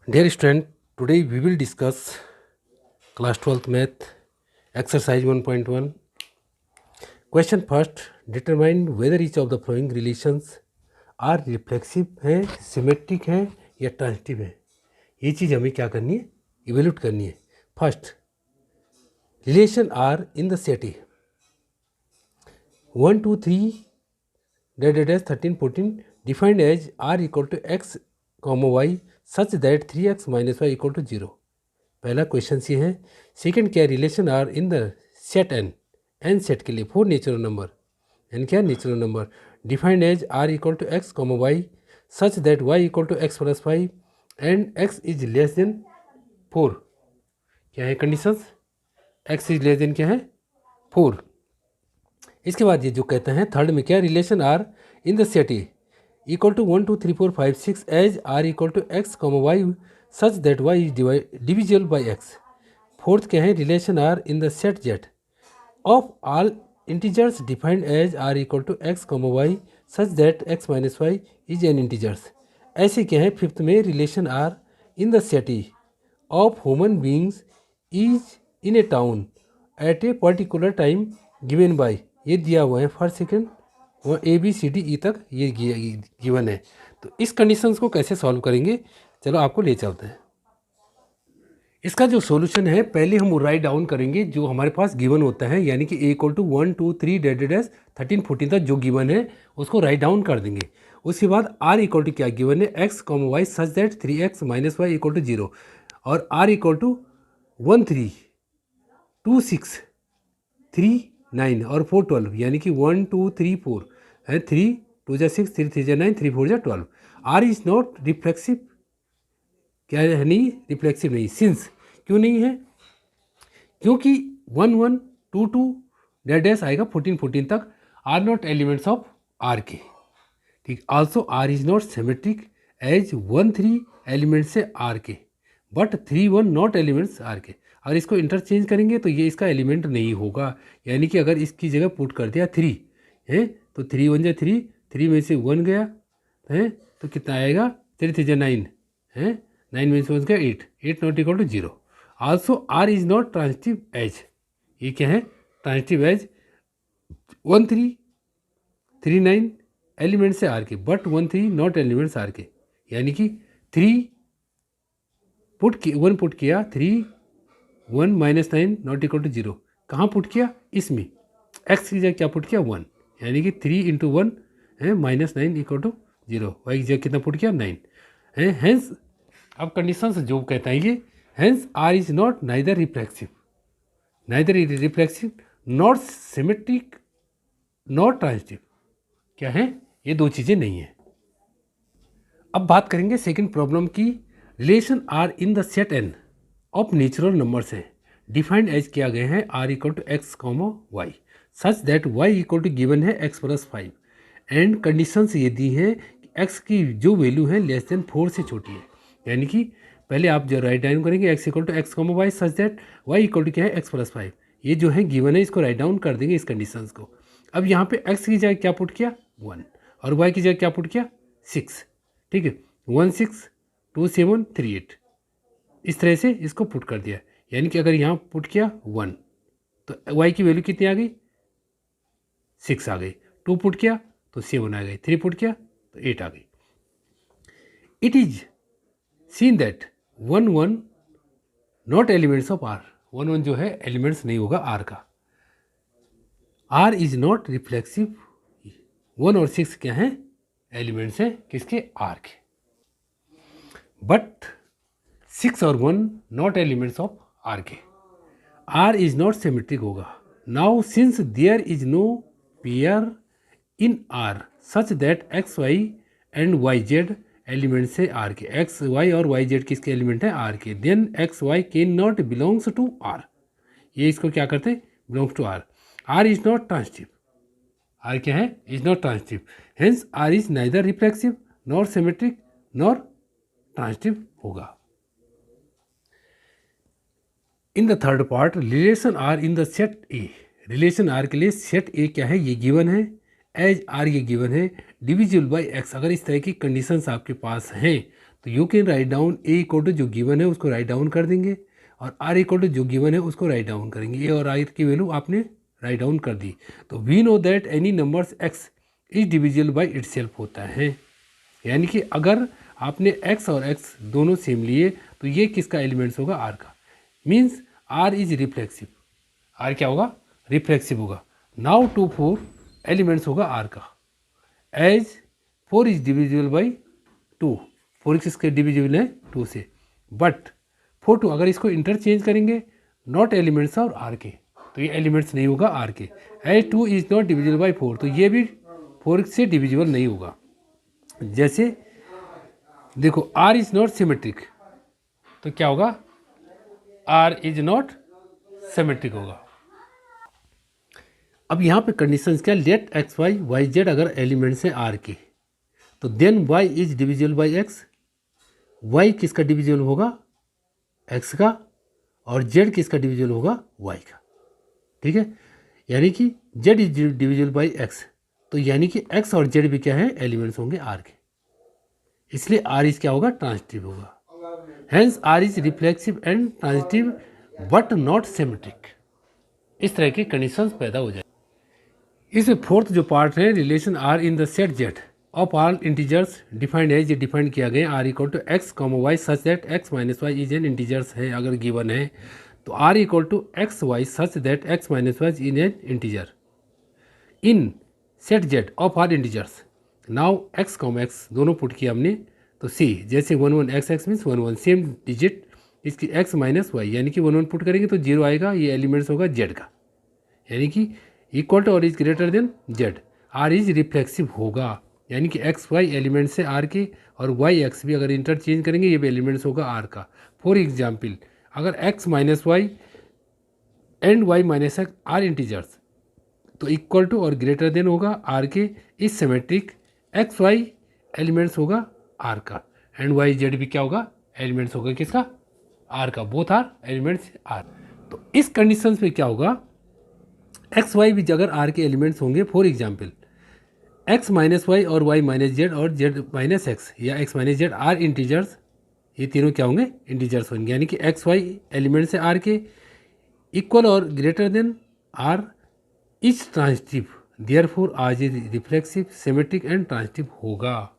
Dear student, today we will discuss class 12th math exercise 1.1. Question first, determine whether each of the following relations are reflexive है, symmetric है या transitive है. ये चीज़ हमें क्या करनी है, इवेल्यूट करनी है. First, relation are in the set A 1 2 3 13 14 defined as are equal to x comma y such that 3x minus y equal to 0. पहला क्वेश्चन ये है. सेकंड, क्या relation are in the set N set के लिए 4 natural number, N क्या natural number, defined as are equal to x comma y such that y equal to x plus 5 and x is less than 4. क्या है conditions? X is less then क्या है 4. इसके बाद ये जो कहते हैं थर्ड में, क्या relation are in the set A equal to 1 2 3 4 5 6 as are equal to x comma y such that y is divisible by x. Fourth क्या है, relation are in the set Z of all integers defined as are equal to x comma y such that x minus y is an integers. ऐसे क्या है fifth में, relation are in the set E of human beings is in A town at a particular time given by. ये दिया हुआ है first second वो ए B C D E तक ये गिवन है. तो इस कंडीशंस को कैसे सॉल्व करेंगे, चलो आपको ले चलते हैं. इसका जो सॉल्यूशन है, पहले हम राइट डाउन करेंगे जो हमारे पास गिवन होता है, यानी कि ए इक्वल टू 1 2 3 13 14 तक जो गिवन है उसको राइट डाउन कर देंगे. उसके बाद आर इक्वल टू क्या गिवन है, x comma y such that 3x minus y equal to 0 और आर इक्वल टू 1 3 2 6 3 9 और 4 12, यानी कि 1 2 3 4 है. 3 2 जा 6 3 3 जा 9 3 4 जा 12. आर इज नॉट रिफ्लेक्सिव, क्या है नहीं रिफ्लेक्सिव नहीं. सिंस क्यों नहीं है, क्योंकि 1 1 2 2 डैश आएगा 14 14 तक, R not elements of are के. ठीक, also R is not symmetric as 1 3 elements से आर के बट 3 1 नॉट एलिमेंट्स आर के. अगर इसको इंटरचेंज करेंगे तो ये इसका एलिमेंट नहीं होगा, यानी कि अगर इसकी जगह पुट कर दिया 3 है तो 3 1 जा 3 3 में से 1 गया है तो कितना आएगा 3 3 जा 9 है 9 में से 1 गया 8 8 not equal to 0. Also R is not transitive as, ये क्या है ट्रांजिटिव एज 1 3 3 9 एलिमेंट से आर के बट 1 3 नॉट एलिमेंट्स आर के, यानी कि 3 1 पुट किया 3 1 माइनस 9 नॉट इक्वल टू 0. कहाँ पुट किया, इसमें एक्स की जगह क्या पुट किया 1, यानी कि 3 इंटू 1 है माइनस 9 इक्वल टू 0. वाई की जगह कितना पुट किया 9 है. हेंस अब कंडीशंस जो कहता है ये, hence are is not neither reflexive not symmetric not transitive. क्या है, ये दो चीज़ें नहीं है. अब बात करेंगे सेकंड प्रॉब्लम की. Relation are in the set N of natural numbers है, डिफाइंड एज किया गया है R equal to x comma y such that y equal to given है एक्स प्लस 5 एंड कंडीशंस ये दी हैं कि एक्स की जो वैल्यू है लेस देन 4 से छोटी है. यानी कि पहले आप जो राइट डाउन करेंगे x equal to x comma y such that y equal to क्या है एक्स प्लस 5. ये जो है गिवन है इसको राइट डाउन कर देंगे इस कंडीशंस को. अब यहाँ पे एक्स की जगह क्या पुट किया 1 और वाई की जगह क्या पुट किया 6. ठीक है, 1 6 2 7 3 8 इस तरह से इसको पुट कर दिया. यानी कि अगर यहाँ पुट किया 1 तो वाई की वैल्यू कितनी आ गई 6 आ गई, 2 पुट किया तो 7 आ गई, 3 पुट किया तो 8 आ गई. It is seen that 1 1 not elements of R, 1 1 जो है एलिमेंट्स नहीं होगा आर का. आर इज नॉट रिफ्लेक्सिव, 1 और 6 क्या है एलिमेंट्स हैं किसके आर के, बट 6 और 1 नॉट एलिमेंट्स ऑफ आर के. आर इज नॉट सिमेट्रिक होगा. Now since there is no pair in R such that x y and y z element से आर के, एक्स वाई और वाई जेड किसके element हैं are के, then x y can not belongs to R. ये इसको क्या करते हैं belongs to R. Are is not transitive, are क्या है is not transitive. Hence are is neither reflexive nor symmetric nor transitive होगा. In the third part, relation are in the set A, relation R के लिए set A क्या है ये given है, as R ये गिवन है, डिविजिबल बाई एक्स. अगर इस तरह की कंडीशंस आपके पास हैं तो you can write down A equal to जो गिवन है उसको राइट डाउन कर देंगे और आर इक्वल टू जो गिवन है उसको राइट डाउन करेंगे। ए और आर की वैल्यू आपने राइट डाउन कर दी। तो we know that any numbers x is divisible by itself होता है, यानी कि अगर आपने x और x दोनों सेम लिए तो ये किसका एलिमेंट्स होगा, r का। Means r is reflexive, r क्या होगा, रिफ्लेक्सिव होगा। नाउ 2 4 एलिमेंट्स होगा r का। एज 4 इज डिविजिबल बाई 2, 4 किसके डिविजिबल है 2 से, बट 4 2 अगर इसको इंटरचेंज करेंगे नॉट एलिमेंट्स और r के, तो ये एलिमेंट्स नहीं होगा r के। As 2 is not divisible by 4, तो ये भी 4 से डिविजिबल नहीं होगा। जैसे देखो r इज नॉट सिमेट्रिक, तो क्या होगा, r इज नॉट सिमेट्रिक होगा। अब यहाँ पे कंडीशंस क्या, let x y y z अगर एलिमेंट्स हैं r के, तो then y is divisible by x, y किसका डिविजिबल होगा, x का, और z किसका डिविजिबल होगा, y का। ठीक है, यानी कि z is divisible by x, तो यानी कि x और z भी क्या है, एलिमेंट्स होंगे r के, इसलिए r इज क्या होगा, ट्रांजिटिव होगा। Hence r is reflexive and transitive but not symmetric. इस तरह की कंडीशंस पैदा हो जाए। इसमें फोर्थ जो पार्ट है, relation r in the set z of all integers defined है, ये डिफाइंड किया गया r equal to x comma y such that x minus y is an integers है। अगर गिवन है तो r equal to x Y such that x minus y is an integer in set z of all integers. Now x comma x दोनों put किया हमने, तो see जैसे 1 1 x x means 1 1 same digit इसकी x minus Y, यानी कि 1 1 put करेंगे तो 0 आएगा, ये एलिमेंट्स होगा z का, यानी कि इक्वल टू और is greater then z। r is reflexive होगा, यानी कि x y एलिमेंट से r के, और y x भी अगर इंटरचेंज करेंगे ये भी एलिमेंट्स होगा r का। फॉर एग्जाम्पल अगर x minus y and y minus x are integers, तो इक्वल टू और ग्रेटर देन होगा r के, इस सिमेट्रिक एक्स वाई एलिमेंट्स होगा r का, एंड वाई जेड भी क्या होगा, एलिमेंट्स होगा किसका, r का, बोथ आर एलिमेंट्स r। तो इस कंडीशंस में क्या होगा, एक्स वाई भी अगर r के एलिमेंट्स होंगे, for example x minus y और y माइनस जेड और z माइनस एक्स या x minus z are integers, ये तीनों क्या होंगे, इंटीजर्स होंगे, यानी कि एक्स वाई एलिमेंट्स है r के, इक्वल और greater than r is transitive, therefore r is reflexive symmetric and transitive होगा।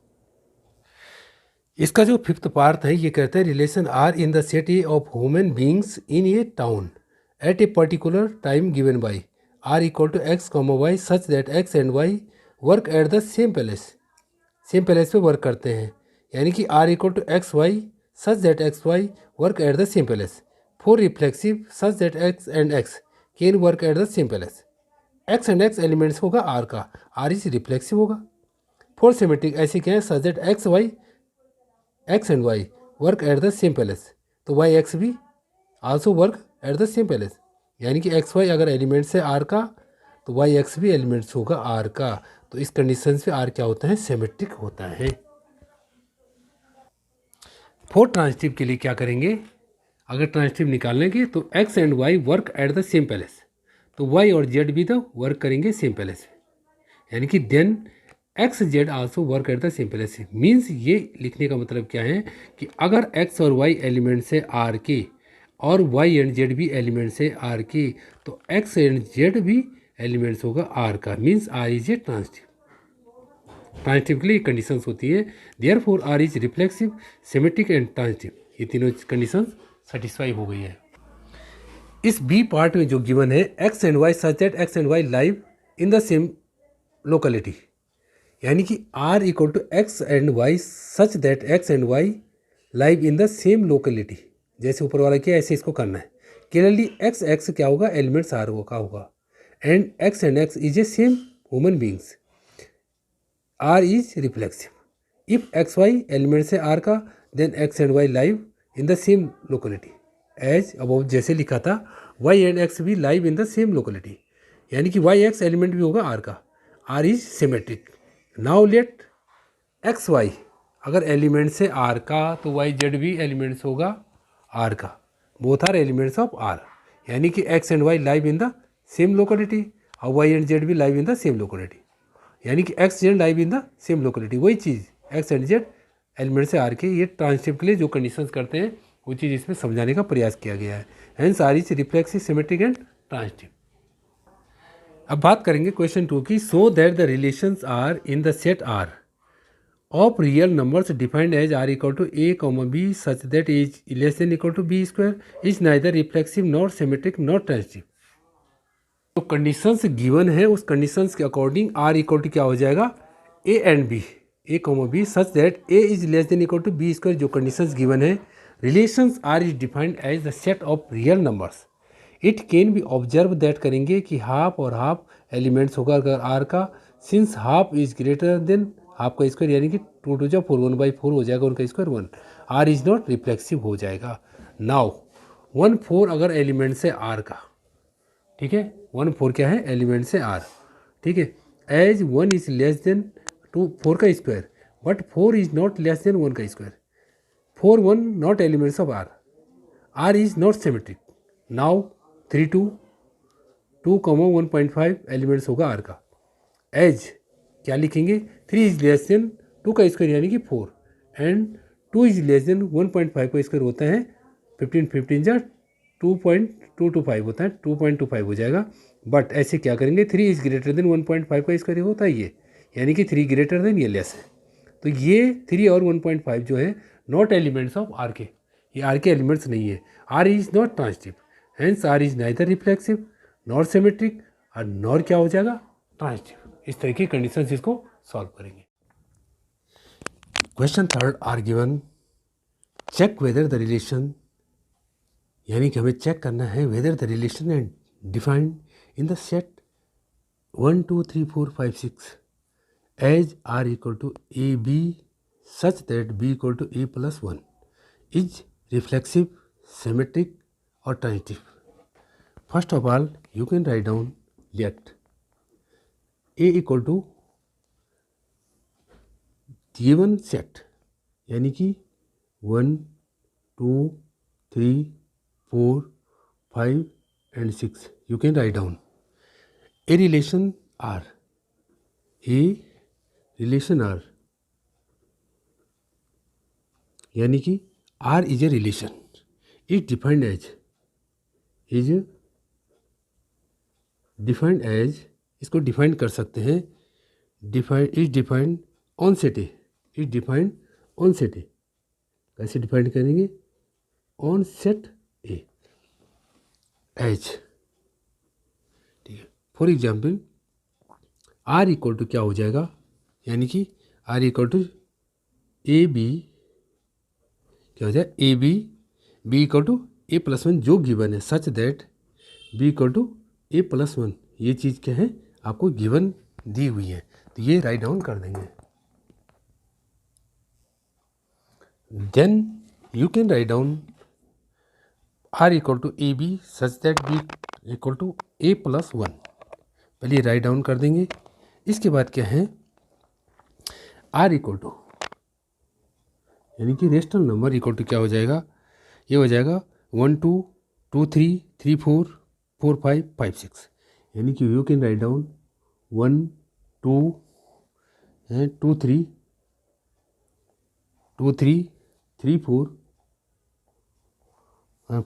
इसका जो फिफ्थ पार्ट है ये कहता है relation are in the set A of human beings in A town at a particular time given by r equal to x comma y such that x and y work at the same place, same place पे work करते हैं, यानी कि are equal to x Y such that x y work at the same place. For reflexive such that x and x can work at the same place. X and x elements होगा r का, r is reflexive होगा। For symmetric ऐसे क्या है, such that x y x and y work at the same place, तो y x भी also work at the same place, यानी कि एक्स वाई अगर एलिमेंट्स है आर का तो वाई एक्स भी एलिमेंट्स होगा आर का। तो इस कंडीशन पे आर क्या होता है, सिमेट्रिक होता है। फोर ट्रांजिटिव के लिए क्या करेंगे, अगर ट्रांजिटिव निकालेंगे तो x and y work at the same place, तो वाई और जेड भी तो वर्क करेंगे सेम पैलेस, यानी कि then x z also work at the same place. Means ये लिखने का मतलब क्या है कि अगर एक्स और वाई एलिमेंट्स है आर के और वाई एंड जेड भी एलिमेंट्स है आर के, तो एक्स एंड जेड भी एलिमेंट्स होगा आर का। Means r is a transitive. Transitive के लिए कंडीशंस होती है, therefore r is reflexive symmetric and transitive, ये तीनों कंडीशंस सेटिस्फाई हो गई है। इस बी पार्ट में जो गिवन है x and y such that x and y live in the same locality, यानी कि r equal to x and y such that x and y live in the same locality, जैसे ऊपर वाला किया ऐसे इसको करना है। क्लियरली एक्स एक्स क्या होगा, एलिमेंट्स आर का होगा, and x is a same human beings, r is reflexive. If x y elements है आर का, then x and y live in the same locality, as above जैसे लिखा था y and x भी live in the same locality, यानी कि y x element भी होगा आर का, r is symmetric. Now let x y अगर एलिमेंट्स है आर का तो वाई जेड भी एलिमेंट्स होगा आर का, both are elements of are, यानी कि x and y live in the same locality और वाई एंड जेड भी live in the same locality, यानी कि x z live in the same locality, वही चीज़ एक्स एंड जेड एलिमेंट से are के, ये ट्रांजिटिव के लिए जो कंडीशंस करते हैं वो चीज़ इसमें समझाने का प्रयास किया गया है। Hence are is reflexive, symmetric and transitive. अब बात करेंगे क्वेश्चन 2 की। So that the relations are in the set r of real numbers defined as are equal to a comma b such that is less than equal to b square is neither reflexive not symmetric not transitive. तो conditions given है, उस conditions के according are equal to क्या हो जाएगा, a and b, a comma b such that a is less than equal to b square. जो conditions given है, relations r is defined as the set of real numbers. It can be observe that करेंगे कि half और half elements होगा अगर are का, since half is greater than half का square, यानी कि 2 2 जा 4, 1/4 हो जाएगा उनका square 1, r is not reflexive हो जाएगा। नाउ 1/4 अगर एलिमेंट से आर का, ठीक है, 1/4 क्या है, एलिमेंट से आर, ठीक है, एज 1 इज लेस देन 4 का square, but 4 is not less than 1 का square, 4 1 not elements of r is not symmetric. Now 3 2 2 1.5 elements होगा आर का, एज क्या लिखेंगे, 3 इज लेस देन 2 का स्क्वायर यानी कि 4 एंड 2 इज लेस देन 1.5 का स्क्वायर होता है 15 15 जा 2.225 होता है, 2.25 हो जाएगा। बट ऐसे क्या करेंगे, 3 इज ग्रेटर देन 1.5 का स्क्वायर होता है ये, यानी कि 3 ग्रेटर देन ये लेस है। तो ये 3 और 1.5 जो है नॉट एलिमेंट्स ऑफ आर के, ये आर के एलिमेंट्स नहीं है। Are is not transitive, hence are is neither reflexive not symmetric और नॉर क्या हो जाएगा, ट्रांजिटिव। इस तरह की कंडीशंस इसको सॉल्व करेंगे। Question 3 R given, check whether the relation, यानी कि हमें चेक करना है whether the relation and defined in the set 1 2 3 4 5 6 as are equal to A B such that B equal to A plus 1 is reflexive symmetric और transitive. First of all you can write down let A equal to given set, यानी कि 1 2 3 4 5 and 6, you can write down a relation R, a relation R, यानी कि R is a relation, is defined as, is defined as, इसको define कर सकते हैं, is defined on set a, is defined on set a, कैसे define करेंगे, on set a h, ठीक है। For example r equal to क्या हो जाएगा, यानी कि are equal to A b, क्या हो जाए, a b equal to A plus 1 जो गिवन है, such that B equal to A plus 1, ये चीज़ क्या है आपको गिवन दी हुई है, तो ये राइट डाउन कर देंगे। Then you can write down r equal to A B such that B equal to A plus 1, पहले राइट डाउन कर देंगे। इसके बाद क्या है, आर इक्वल टू, यानी कि रेशनल नंबर इक्वल टू क्या हो जाएगा, ये हो जाएगा 1 2 2 3 3 4 4 5 5 6, यानी कि you can write down 1 2 2 3 2 3 3 4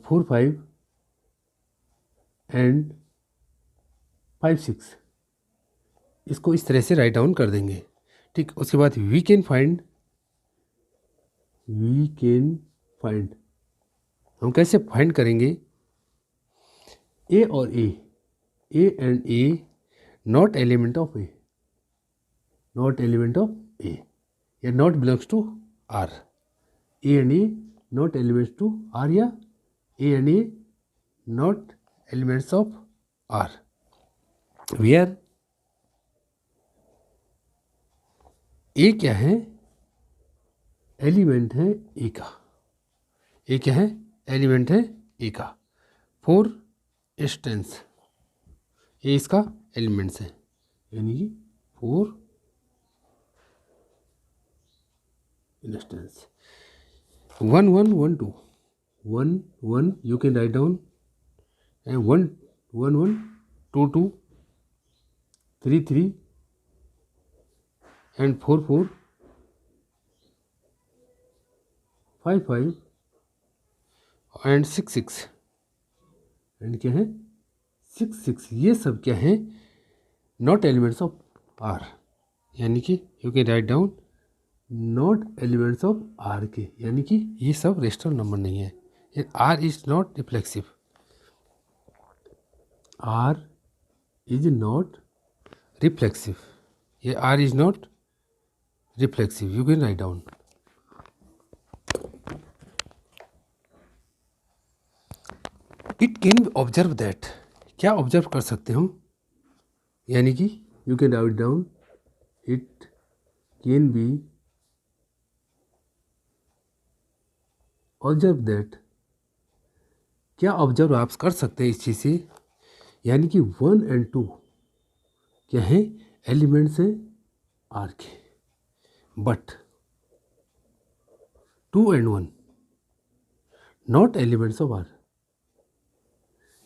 4 5 and 5 6, इसको इस तरह से राइट डाउन कर देंगे, ठीक। उसके बाद वी कैन फाइंड, हम कैसे फाइंड करेंगे, ए और A and A not element of A, not element of A, या not belongs to R, A and A not elements to R, या A and A not elements of R, where A क्या है, element है ए का, ए क्या है, element है ए का। फॉर इंस्टेंस ए इसका एलिमेंट्स है, यानी कि for instance 1 1 1 2 1 1 you can write down, and 1 1 1 2 2 3 3 and 4 4 5 and 6 and क्या है 6 ये सब क्या है नॉट एलिमेंट्स ऑफ आर, यानी कि you can write down not elements of are के, यानी कि ये सब रेशनल नंबर नहीं है। Are is not reflexive, are is not reflexive, ये R is not reflexive, you can write down. It can observe that, क्या ऑब्जर्व कर सकते हम, यानी कि you can write down it can be observe that, क्या ऑब्जर्व आप कर सकते हैं इस चीज़ से, यानी कि 1 एंड 2 क्या है एलिमेंट्स हैं आर के, but 2 and 1 not elements of are,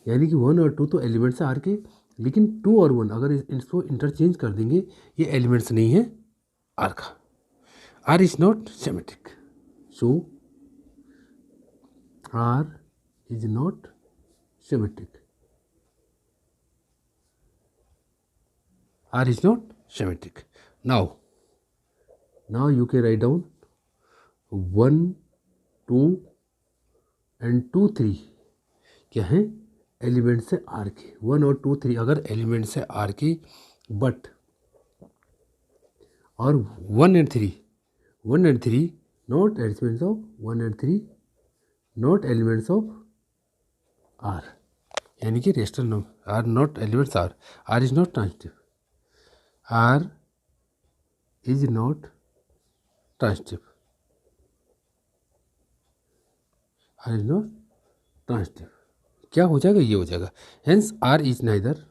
यानी कि 1 और 2 तो एलिमेंट्स हैं आर के, लेकिन 2 और 1 अगर इसको इंटरचेंज कर देंगे ये एलिमेंट्स नहीं है आर का। R is not symmetric, so R is not symmetric. R is not symmetric. Now you can write down 1, 2 and 2, 3 क्या है एलिमेंट्स है R के। 1 और 2, 3 अगर एलिमेंट्स है R के, बट और 1 and 3 not elements of 1 and 3 not elements of are, यानी कि rational number are not elements r, are is not transitive, r is not transitive, r is not transitive, क्या हो जाएगा ये हो जाएगा, हेंस आर इज नाइदर।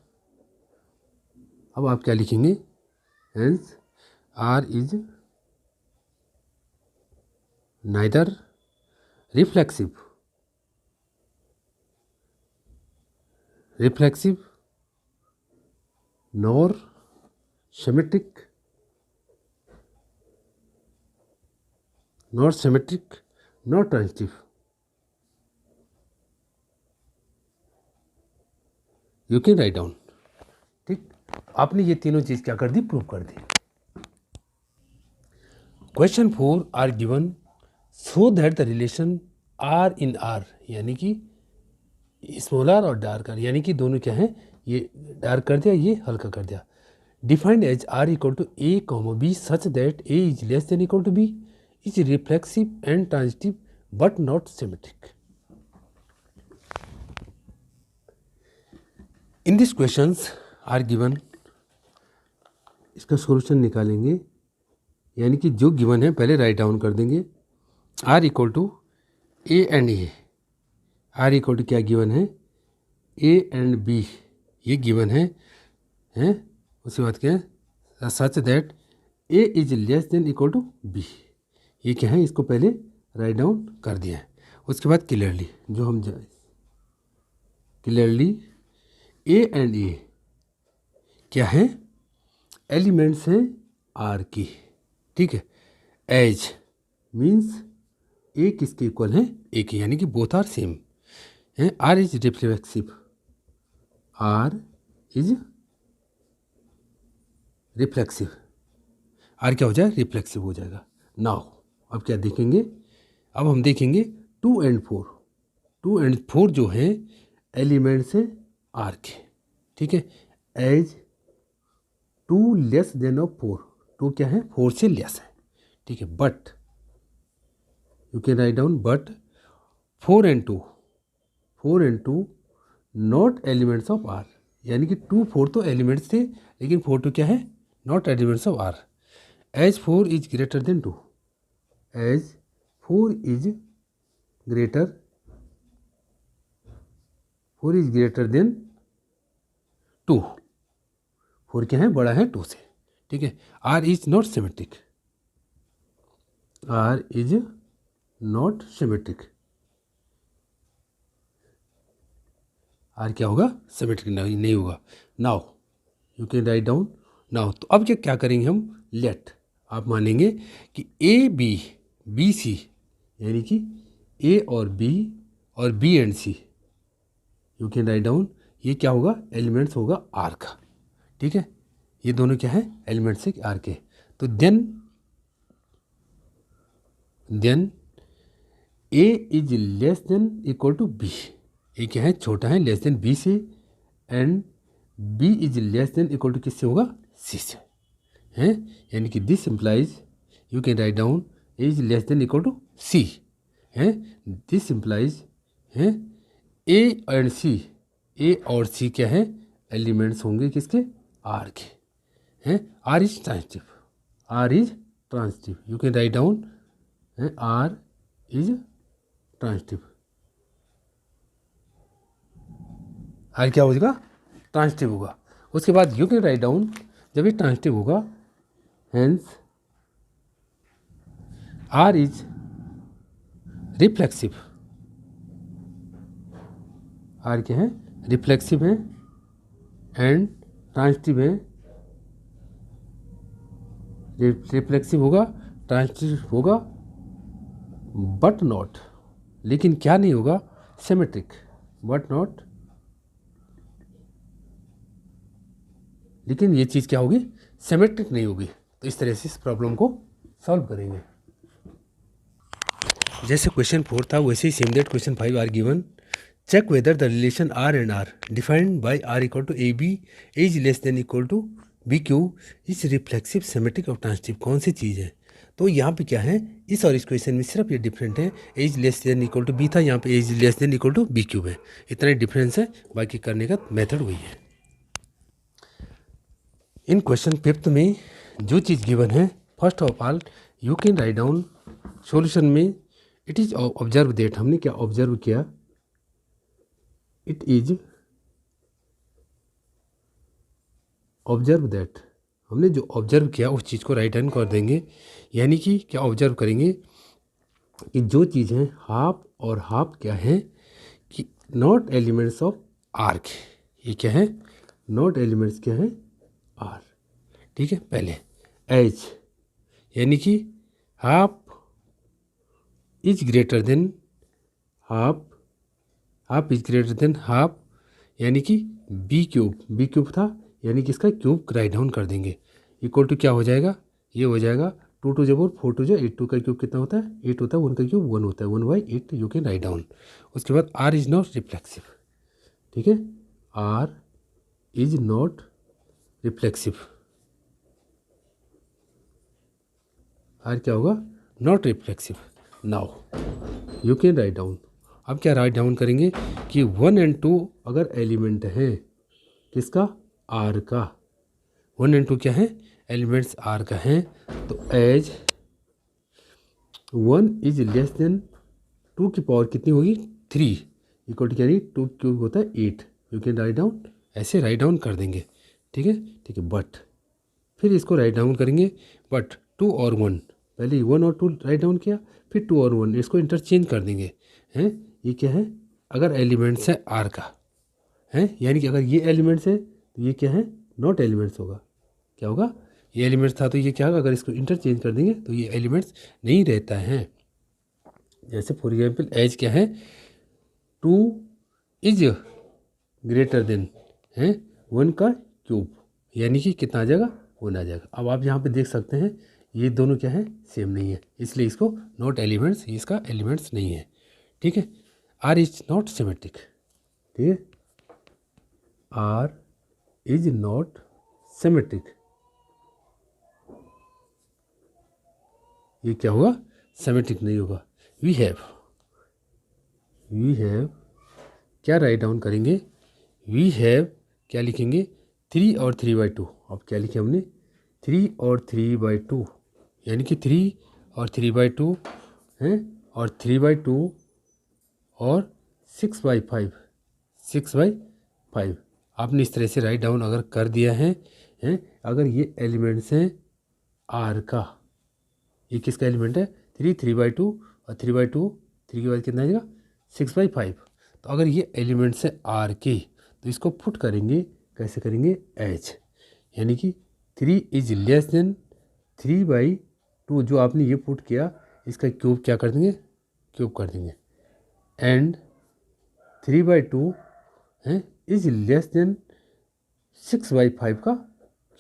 अब आप क्या लिखेंगे, hence are is neither reflexive nor symmetric nor transitive, you can write down। ठीक, आपने ये तीनों चीज क्या कर दी, प्रूव कर दी। Question 4 R given so that the relation are in R, यानी कि स्मॉल आर और डार्क आर, यानी कि दोनों क्या है, ये डार्क कर दिया ये हल्का कर दिया। Defined as are equal to a comma b such that a is less than equal to b, is reflexive and transitive but not symmetric. In this questions are given, इसका सॉल्यूशन निकालेंगे, यानी कि जो गिवन है पहले right down कर देंगे। R equal to a and a, r equal to क्या गिवन है, ए एंड बी ये गिवन है, उसके बाद क्या है, such that a is less than equal to b, ये क्या है, इसको पहले राइट डाउन कर दिया है। उसके बाद क्लियरली जो हम क्लियरली ए एंड ए क्या है, एलिमेंट्स हैं आर की, ठीक है। एज मीन्स ए किसके इक्वल है, ए के, यानी कि बोथ आर सेम है। Are is reflexive, are is reflexive, are क्या हो जाएगा, रिफ्लेक्सिव हो जाएगा। नाउ अब क्या देखेंगे, अब हम देखेंगे 2 and 4, 2 and 4 जो है एलिमेंट्स है आर के, ठीक है। एज 2 लेस देन ऑफ 4, 2 क्या है 4 से लेस है, ठीक है। But you can write down but 4 and 2 not elements of are, यानी कि 2, 4 तो एलिमेंट्स थे, लेकिन 4, 2 क्या है, not elements of r. As 4 is greater than 2, as 4 is greater than 2, 4 क्या है, बड़ा है 2 से, ठीक है। Are is not symmetric, r is not symmetric, r क्या होगा, सिमेट्रिक नहीं होगा। Now you can write down now. तो अब क्या करेंगे हम, लेट, आप मानेंगे कि ए बी सी यानी कि ए और b and c, you can write down, ये क्या होगा, एलिमेंट्स होगा आर का, ठीक है। ये दोनों क्या है, एलिमेंट्स है आर के। तो then A is less than equal to B, A क्या है, छोटा है, लेस देन बी से, and B is less than equal to किससे होगा, सी से, हैं। यानी कि this implies, you can write down A is less than equal to C, हैं। दिस इम्प्लाइज हैं ए एंड सी, ए और सी क्या है, एलिमेंट्स होंगे किसके, आर के, हैं। R is transitive, r is transitive, you can write down r is transitive, are क्या हो जाएगा, ट्रांजिटिव होगा। उसके बाद यू कैन राइट डाउन, जब ये ट्रांजिटिव होगा, hence are is reflexive, are क्या है, रिफ्लेक्सिव है एंड ट्रांजिटिव है, रिफ्लेक्सिव होगा, ट्रांजिटिव होगा, बट नॉट, लेकिन क्या नहीं होगा, सिमेट्रिक, बट नॉट, लेकिन ये चीज़ क्या होगी, सिमेट्रिक नहीं होगी। तो इस तरह से इस प्रॉब्लम को सॉल्व करेंगे। जैसे क्वेश्चन 4 था वैसे ही same that question 5 R given, check whether the relation R and R defined by R equal to A B is less than equal to B Q is reflexive, symmetric और transitive, कौन सी चीज़ है। तो यहाँ पे क्या है, इस और इस क्वेश्चन में सिर्फ ये डिफरेंट है, as less than equal to b था, यहाँ पे as less than equal to b cube है, इतना ही डिफरेंस है, बाकी करने का मेथड वही है। इन क्वेश्चन 5 में जो चीज़ गिवन है, first of all you can write down solution में, इट इज ऑब्जर्व दैट, हमने क्या ऑब्जर्व किया, इट इज ऑब्जर्व दैट, हमने जो ऑब्जर्व किया उस चीज़ को राइट डाउन कर देंगे। यानी कि क्या ऑब्जर्व करेंगे कि जो चीज़ है हाफ और हाफ क्या है कि नॉट एलिमेंट्स ऑफ आर के, ये क्या है, नॉट एलिमेंट्स क्या है, आर, ठीक है। पहले एच, यानी कि half is greater than half, half is greater than half, यानी कि बी क्यूब था, यानी कि इसका क्यूब राइट डाउन कर देंगे, इक्वल टू क्या हो जाएगा, ये हो जाएगा 2 टू 4 4 टू 8, 2 का क्यूब कितना होता है, 8 होता है, 1 का क्यूब 1 होता है, 1/8 यू कैन राइट डाउन। उसके बाद आर इज नॉट रिफ्लेक्सिव, ठीक है, are is not reflexive, are क्या होगा, not reflexive. Now you can write down, अब क्या राइट डाउन करेंगे कि 1 एंड 2 अगर एलिमेंट है किसका, आर का, 1 एंड 2 क्या है, एलिमेंट्स आर का है, तो एज 1 इज लेस देन 2 की पावर कितनी होगी 3, इक्वल टू यानी 2 क्यूब होता है 8, यू कैन राइट डाउन, ऐसे राइट डाउन कर देंगे, ठीक है, ठीक है। बट फिर इसको राइट डाउन करेंगे, बट 2 और 1, पहले 1 और 2 राइट डाउन किया, फिर 2 और 1 इसको इंटरचेंज कर देंगे, हैं। ये क्या है, अगर एलिमेंट्स है आर का, हैं, यानी कि अगर ये एलिमेंट्स है तो ये क्या है, नॉट एलिमेंट्स होगा, क्या होगा, ये एलिमेंट्स था तो ये क्या होगा, अगर इसको इंटरचेंज कर देंगे तो ये एलिमेंट्स नहीं रहता है। जैसे फॉर एग्जाम्पल एज क्या है, 2 इज ग्रेटर देन है 1 का क्यूब, यानी कि कितना आ जाएगा, 1 आ जाएगा। अब आप यहाँ पे देख सकते हैं ये दोनों क्या है, सेम नहीं है, इसलिए इसको नॉट एलिमेंट्स, इसका एलिमेंट्स नहीं है, ठीक है। आर इज नॉट सिमेट्रिक, ठीक है, आर इज नॉट सिमेट्रिक, ये क्या होगा, सिमेट्रिक नहीं होगा। वी हैव क्या राइट डाउन करेंगे, वी हैव क्या लिखेंगे, 3 और 3/2, अब क्या लिखे हमने 3 और 3/2, यानी कि 3 और 3/2 हैं, और 3/2 और 6/5, 6/5 आपने इस तरह से राइट डाउन अगर कर दिया है, हैं, अगर ये एलिमेंट्स हैं आर का, ये किसका एलिमेंट है, 3/2 और 3/2, 3 के बाद कितना आ जाएगा 6/5, तो अगर ये एलिमेंट्स है आर के तो इसको पुट करेंगे, कैसे करेंगे, एच, यानी कि 3 इज लेस देन 3/2, जो आपने ये पुट किया इसका क्यूब क्या कर देंगे क्यूब कर देंगे एंड 3/2 है इज लेस देन 6/5 का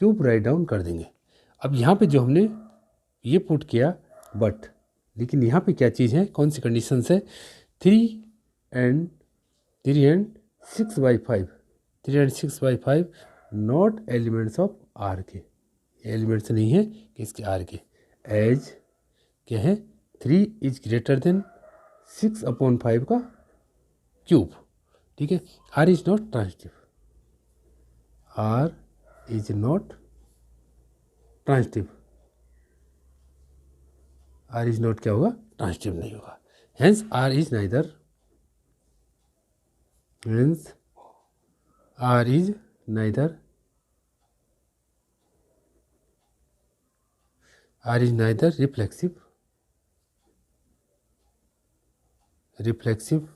क्यूब राइट डाउन कर देंगे। अब यहाँ पे जो हमने ये पुट किया बट, लेकिन यहाँ पे क्या चीज़ है, कौन सी कंडीशन है, 3 and 6/5 not elements of are के, एलिमेंट्स नहीं है किसके, आर के। एज क्या है, 3 इज ग्रेटर देन 6/5 का क्यूब, ठीक है। Are is not transitive, r is not transitive, r is not क्या होगा, ट्रांजिटिव नहीं होगा। Hence are is neither, hence R is neither reflexive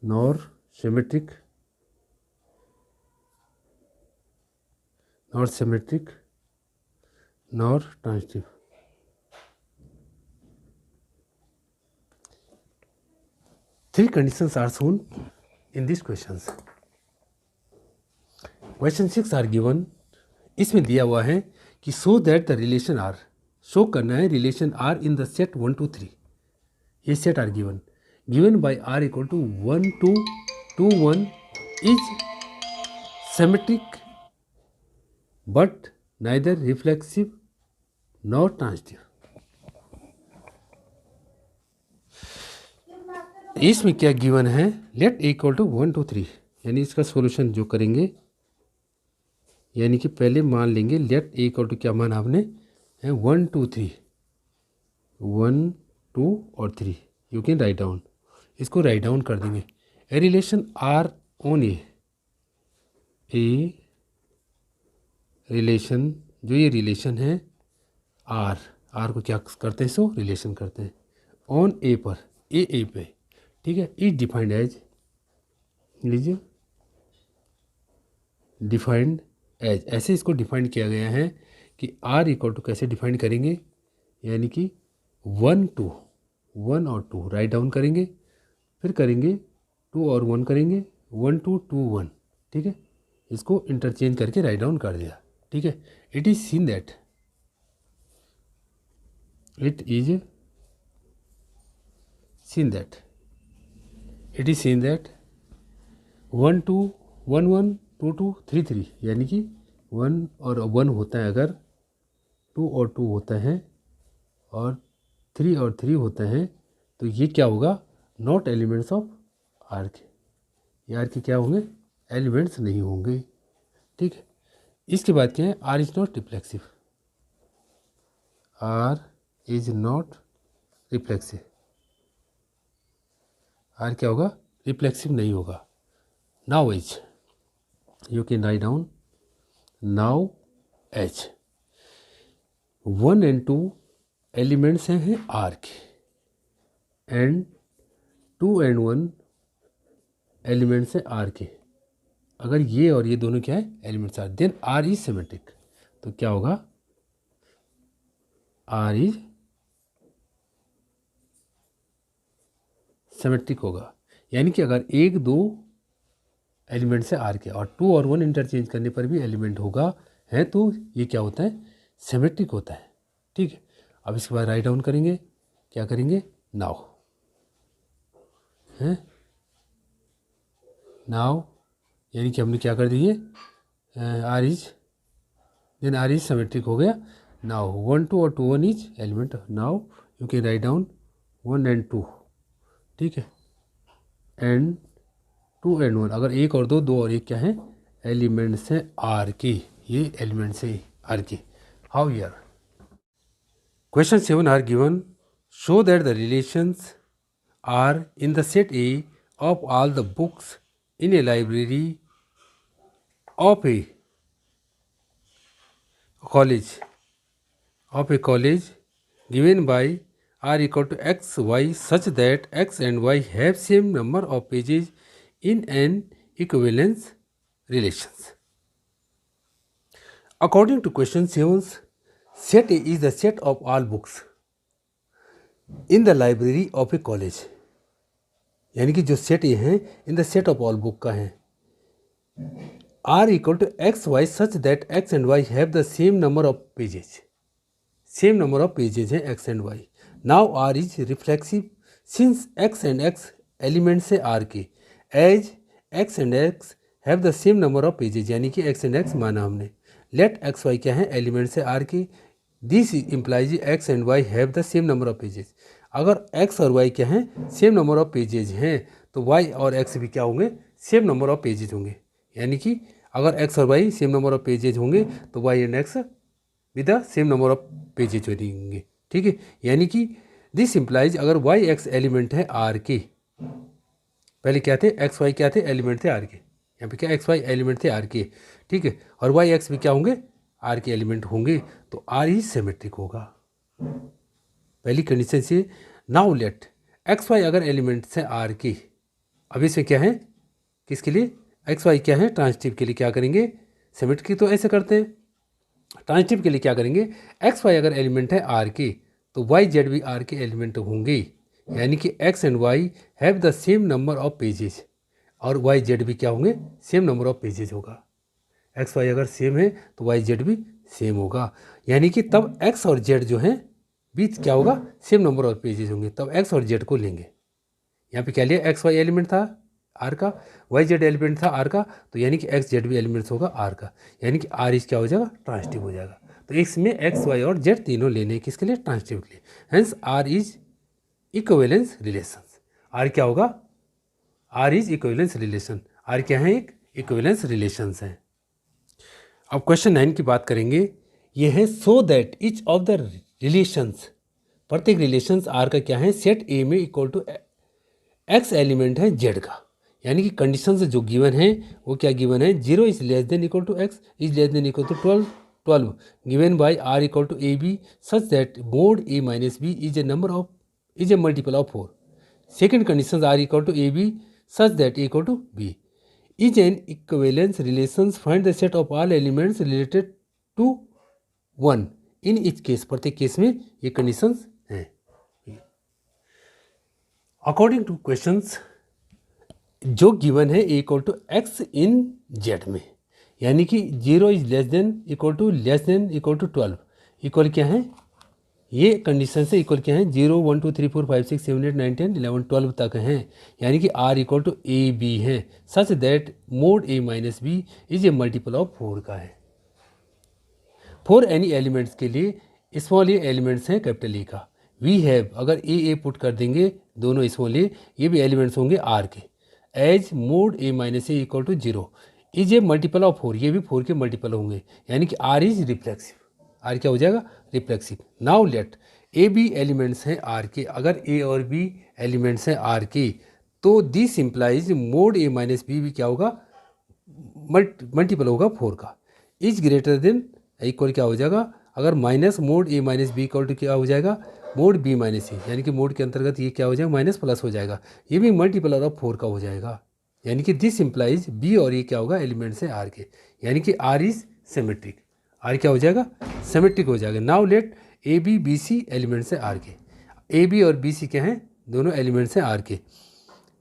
nor symmetric nor transitive. Three conditions are shown in these questions. Question 6 are given. इसमें दिया हुआ है कि show that the relation R, show करना है relation R in the set 1 to 3. ये set R given by R equal to 1 to 2 1 is symmetric but neither reflexive nor transitive. इसमें क्या गिवन है, let A equal to 1 to 3, यानी इसका solution जो करेंगे, यानी कि पहले मान लेंगे लेट ए इक्वल टू क्या मान आपने है 1 2 3, 1 2 और 3, यू कैन राइट डाउन, इसको राइट डाउन कर देंगे। A relation R on A relation, जो ये रिलेशन है आर को क्या करते हैं, सो रिलेशन करते हैं ऑन ए पर, ए पे, ठीक है। इज डिफाइंड एज, लीजिए डिफाइंड एज, ऐसे इसको डिफाइंड किया गया है कि आर इक्वल टू कैसे डिफाइंड करेंगे, यानी कि 1 2 1 और 2 राइट डाउन करेंगे, फिर करेंगे 2 और 1 करेंगे 1 2 2 1, ठीक है। इसको इंटरचेंज करके राइट डाउन कर दिया, ठीक है। इट इज सीन दैट 1 2 1 1 2 2 3 3, यानी कि 1 और 1 होता है अगर, 2 और 2 होता है और 3 और 3 होता है, तो ये क्या होगा, नॉट एलिमेंट्स ऑफ आर के, ये आर के क्या होंगे, एलिमेंट्स नहीं होंगे, ठीक है। इसके बाद क्या है, are is not reflexive, are is not reflexive, are क्या होगा, रिफ्लेक्सिव नहीं होगा। Now H, you can write down now H, 1 and 2 elements हैं आर के, एंड 2 and 1 एलिमेंट्स हैं आर के। अगर ये और ये दोनों क्या है, elements R, then R is symmetric, तो क्या होगा, आर इज सिमेट्रिक होगा, यानी कि अगर 1 2 एलिमेंट से आर के और 2 और 1 इंटरचेंज करने पर भी एलिमेंट होगा है, तो ये क्या होता है, सिमेट्रिक होता है, ठीक है। अब इसके बाद राइट डाउन करेंगे, क्या करेंगे, नाउ है, नाउ यानी कि हमने क्या कर दिए, R is, then R is symmetric हो गया। नाउ 1 2 और 2 1 is element, now you can write down 1 and 2, ठीक है, एंड 2 and 1, अगर 1 और 2 2 और 1 क्या है, एलिमेंट्स हैं आर के, ये एलिमेंट्स हैं आर के। How your question 7 R given, show that the relations are in the set A of all the books in a library of a college given by R equal to x y such that x and y have same number of pages in an equivalence relations. According to question 7, set A is the set of all books. In the library of a college, यानी कि जो set ये हैं in the set of all book का है, R equal to x Y such that x and Y have the same number of pages, same number of pages हैं X and Y. Now R is reflexive since X and x elements है are के, as X and X have the same number of pages, यानी कि x and x माना हमने। Late x Y क्या है, elements है आर के, this implies x and Y have the same number of pages. अगर x और y क्या हैं, सेम नंबर ऑफ पेजेज हैं, तो y और x भी क्या होंगे, सेम नंबर ऑफ पेजेज होंगे। यानी कि अगर x और y same number of pages होंगे तो y and x with the same number of pages होंगे। ठीक है, यानी कि दिस इम्प्लाइज अगर y x एलिमेंट है R के, पहले क्या थे, x y क्या थे, एलिमेंट थे R के, यहाँ पे क्या x y एलिमेंट थे R के, ठीक है, और y x भी क्या होंगे, R के एलिमेंट होंगे, तो R ही सिमेट्रिक होगा। पहली कंडीशन से। नाउ लेट एक्स वाई अगर एलिमेंट्स हैं आर के, अब इसमें क्या है, किसके लिए, एक्स वाई क्या है, ट्रांजिटिव के लिए क्या करेंगे, सिमेट्रिक तो ऐसे करते हैं, ट्रांजिटिव के लिए क्या करेंगे, एक्स वाई अगर एलिमेंट है आर के तो वाई जेड भी आर के एलिमेंट होंगे, यानी कि x and Y have the same number of pages, और वाई जेड भी क्या होंगे, सेम नंबर ऑफ पेजेज होगा। एक्स वाई अगर सेम है तो वाई जेड भी सेम होगा, यानी कि तब एक्स और जेड जो हैं बीच क्या होगा, सेम नंबर ऑफ पेजेज होंगे, तब एक्स और जेड को लेंगे। यहाँ पे क्या लिया, एक्स वाई एलिमेंट था आर का, वाई जेड एलिमेंट था आर का, तो यानी कि एक्स जेड भी एलिमेंट्स होगा आर का, यानी कि आर इज क्या हो जाएगा, ट्रांजिटिव हो जाएगा। तो इसमें एक्स वाई और जेड तीनों लेने किसके लिए, ट्रांजिटिव के लिए, hence are is equivalence relation. R क्या होगा, R is equivalence relation, R क्या है, एक इक्विवेलेंस रिलेशंस हैं। अब क्वेश्चन 9 की बात करेंगे, ये है so that each of the relations, प्रत्येक रिलेशंस आर का क्या है, सेट ए में इक्वल टू एक्स एलिमेंट है जेड का, यानी कि कंडीशंस जो गिवन है वो क्या गिवन है, 0 is less than equal to x is less than equal to 12 given by R equal to A B such that mod A minus B is a number of is a multiple of 4। Second condition R equal to A B such that a equal to b is an equivalence relations, find the set of all elements related to 1 in each case, प्रत्येक case में ये conditions हैं। According to questions जो given है A equal to X in Z में, यानी कि 0 is less than equal to 12 equal क्या है, ये कंडीशन से इक्वल क्या है, 0 1 2 3 4 5 6 7 8 9 10 11 12 तक हैं, यानी कि are equal to A B है, such that mod A minus B is a multiple of 4 का है। फॉर एनी एलिमेंट्स के लिए स्मॉल ए एलिमेंट्स हैं कैपिटल ए का, वी हैव अगर ए पुट कर देंगे दोनों स्मॉल ए, ये भी एलिमेंट्स होंगे आर के, as mod A minus a equal to 0 is a multiple of 4, ये भी 4 के मल्टीपल होंगे, यानी कि आर इज रिफ्लेक्सिव, आर क्या हो जाएगा, reflexive. Now let a b elements हैं आर के, अगर ए और बी एलिमेंट्स हैं आर के तो this implies mod A minus b भी क्या होगा, मल्टीपल होगा 4 का, इज ग्रेटर देन इक्वल क्या हो जाएगा, अगर minus mod A minus b equal to क्या हो जाएगा, मोड बी माइनस ए, यानी कि मोड के अंतर्गत ये क्या हो जाएगा, माइनस प्लस हो जाएगा, ये भी मल्टीपल ऑफ 4 का हो जाएगा, यानी कि दिस इम्प्लाइज बी और ये क्या होगा, एलिमेंट्स है आर के, यानी कि आर इज सिमेट्रिक, आर क्या हो जाएगा, सिमेट्रिक हो जाएगा। Now let a b b c elements है आर के, ए बी और बी सी क्या हैं, दोनों एलिमेंट्स हैं आर के,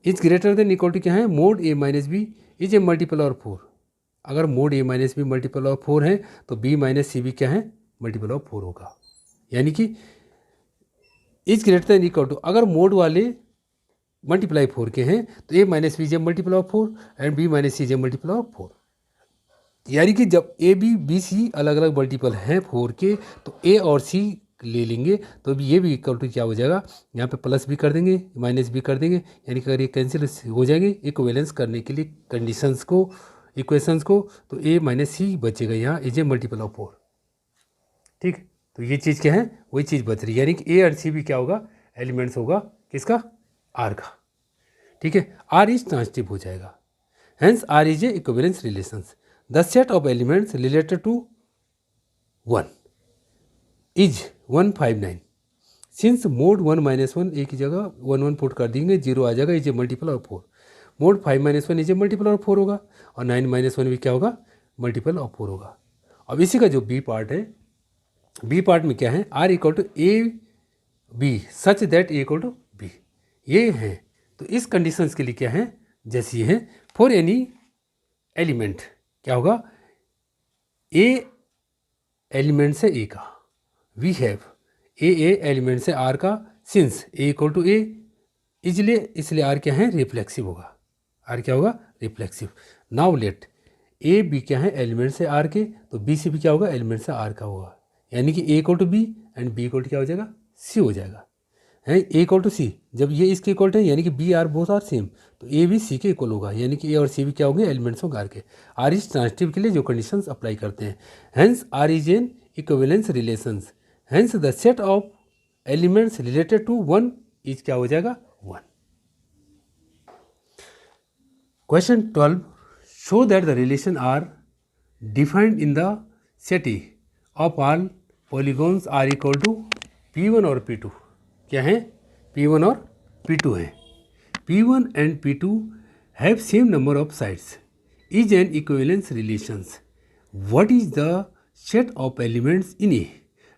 is greater than equal to क्या है, mod A minus B is a multiple of 4, अगर mod A minus b multiple of 4 है तो बी माइनस सी भी क्या है, मल्टीपल ऑफ 4 होगा, यानी कि is greater than equal to, अगर मोड वाले मल्टीप्लाई 4 के हैं तो A minus B J multiple of 4 and B minus C J multiple of 4, यानी कि जब ए बी बी सी अलग अलग मल्टीपल हैं 4 के तो ए और सी ले लेंगे तो ये भी इक्वल टू क्या हो जाएगा, यहाँ पे प्लस भी कर देंगे माइनस भी कर देंगे, यानी कि अगर ये कैंसिल हो जाएंगे इक्विवेलेंस करने के लिए कंडीशंस को, इक्वेशंस को, तो ए माइनस सी बचेगा, यहाँ इज ए मल्टीपल ऑफ 4, ठीक। तो ये चीज़ क्या है, वही चीज़ बच रही है, यानी कि ए और सी भी क्या होगा, एलिमेंट्स होगा किसका, आर का, ठीक है, आर इज ट्रांजिटिव हो जाएगा, hence are is a equivalence relations, the set of elements related to 1 is 159, since mod 1 minus 1 a की जगह 1 1 पुट कर देंगे, 0 आ जाएगा, is a multiple of 4, mode 5 minus 1 is a multiple of 4 होगा, और 9 minus 1 भी क्या होगा, मल्टीपल ऑफ 4 होगा। अब इसी का जो बी पार्ट है, बी पार्ट में क्या है, R equal to A B such that a equal to b, ये है। तो इस कंडीशंस के लिए क्या है, जैसे ये है फॉर एनी एलिमेंट क्या होगा, ए एलिमेंट से ए का, वी हैव ए एलिमेंट से आर का, since a equal to a, इसलिए आर क्या है, रिफ्लेक्सिव होगा, आर क्या होगा, reflexive. Now let a b क्या है, एलिमेंट से आर के, तो बी से भी क्या होगा, एलिमेंट से आर का होगा, यानी कि A equal to B and B equal to क्या हो जाएगा, सी हो जाएगा, है ए इक्वल टू सी। जब ये इसके इक्वल है यानी कि b are both are same, तो ए भी सी के इक्वल होगा, यानी कि ए और सी भी क्या होंगे, एलिमेंट्स होंगे आर के। आर इज ट्रांजिटिव के लिए जो कंडीशंस अप्लाई करते हैं, hence are is an equivalence relations, hence the set of elements related to one is क्या हो जाएगा, one. Question 12, show that the relation R defined in the set A of all polygons R equal to P1 और P2, क्या है, P1 और P2 है। P1 and P2 have same number of sides, is an equivalence relations, what is the set of elements in A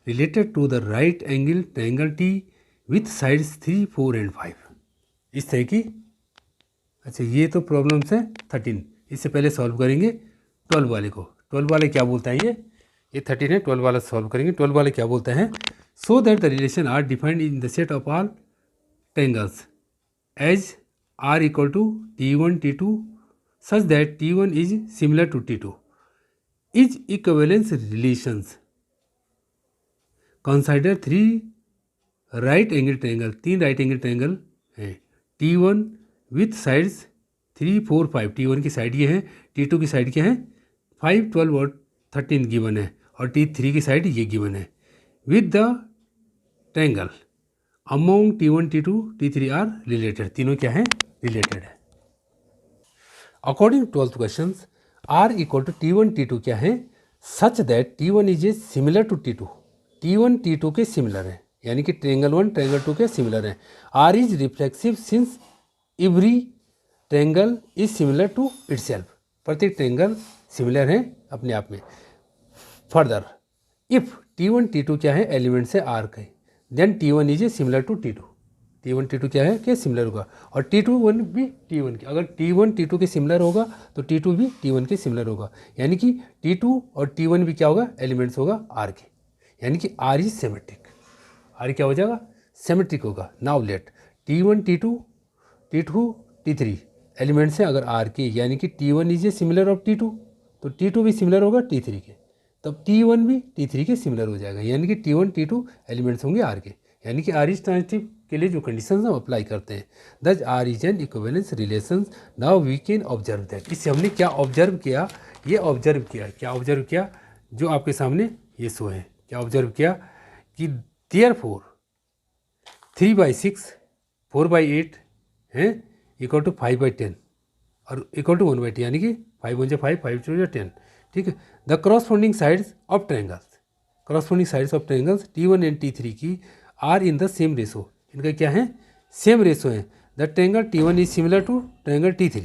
related to the right angle triangle T with sides 3, 4 and 5। इस तरह की, अच्छा ये तो problems है 13, इससे पहले solve करेंगे 12 वाले को। 12 वाले क्या बोलता है, ये 13 है, 12 वाला सॉल्व करेंगे। 12 वाले क्या बोलते हैं, show that the relation R defined in the set of all triangles as are equal to T1 T2 such that T1 is similar to T2 is equivalence relations, consider 3 right angle triangle, 3 right angle triangle है, T1 with sides 3, 4, 5, T1 की side ये है, T2 की side क्या है, 5, 12 और 13 given है, और T3 की साइड ये गिवन है, with the triangle among T1 T2 T3 are related, तीनों क्या है, रिलेटेड है। According to 12th question, R equal to T1 T2 क्या है, such that T1 is a similar to T2, T1 T2 के similar है, यानी कि ट्रायंगल 1 ट्रायंगल 2 के सिमिलर है। Are is reflexive since every triangle is similar to itself, प्रत्येक triangle similar है अपने आप में। फर्दर इफ T1 T2 क्या है, एलिमेंट से आर के, then T1 is a similar to T2, T1 T2 क्या है, क्या सिमिलर होगा, और T2 भी T1 के, अगर T1 T2 के सिमिलर होगा तो T2 भी T1 के सिमिलर होगा, यानी कि T2 और T1 भी क्या होगा, एलिमेंट्स होगा आर के, यानी कि आर इज सिमेट्रिक, आर क्या हो जाएगा, सिमेट्रिक होगा। Now let T1 T2 T2 T3 elements हैं अगर आर के, यानी कि T1 is a similar of T2, तो T2 भी सिमिलर होगा T3 के, तब T1 भी T3 के सिमिलर हो जाएगा, यानी कि T1 T2 एलिमेंट्स होंगे आर के, यानी कि आर इज ट्रांजिटिव के लिए जो कंडीशंस हम अप्लाई करते हैं, thus R is an equivalence relations. Now we can observe that, इससे हमने क्या ऑब्जर्व किया, ये ऑब्जर्व किया, क्या ऑब्जर्व किया, जो आपके सामने ये शो है, क्या ऑब्जर्व किया कि देयरफॉर 3/6 4/8 है इक्वल टू 5/10 और इक्वल टू 1/10, यानी कि 5 1 5 5 2 10, ठीक है। The corresponding sides of triangles, corresponding sides of triangles T1 and T3 की are in the same ratio, इनका क्या है, सेम रेशो है। The triangle T1 is similar to triangle T3,